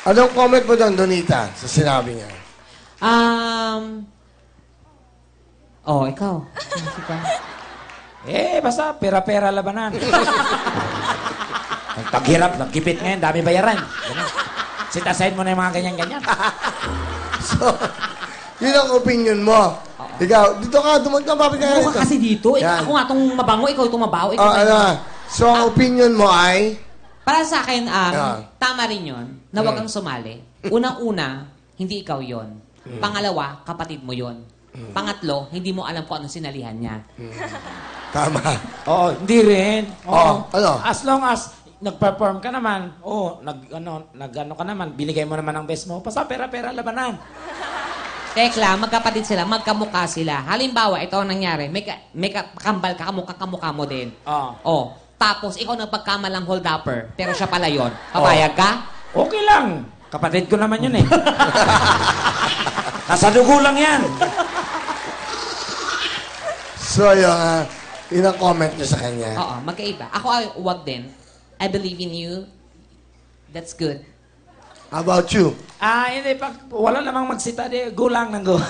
Anong comment mo doon, Donita, sa sinabi niya? Ikaw. Basta pera-pera labanan. Ang paghirap, nagkipit ngayon, dami bayaran. Ganun. Sit aside mo na yung mga ganyan-ganyan. So, yun ang opinion mo. Ikaw, dito ka, dumagpapapit ka Ano ka kasi dito? Yan. Ako nga itong mabango, ikaw itong mabaho. Ikaw So, ang opinion mo ay? Para sa akin, tama rin yun na huwag kang sumali. Unang-una, hindi ikaw yon. Pangalawa, kapatid mo yon. Pangatlo, hindi mo alam kung anong sinalihan niya. Tama. Oo, hindi rin. Oo. Ano? As long as nag-perform ka naman, nag-ano ka naman, binigay mo naman ang best mo, basta pera-pera labanan. Tekla, magkapatid sila, magkamukha sila. Halimbawa, ito ang nangyari, may kambal ka, kamukha mo din. Tapos, ikaw nagpagkamalang hold-upper, pero siya pala yun. Papayag ka? Okay lang. Kapatid ko naman yun eh. Nasa dugo lang yan. So, yun ang comment niyo sa kanya. Oo, magkaiba. Ako ay wag din. I believe in you. That's good. How about you? Hindi. Pag wala namang magsita, go lang ng go.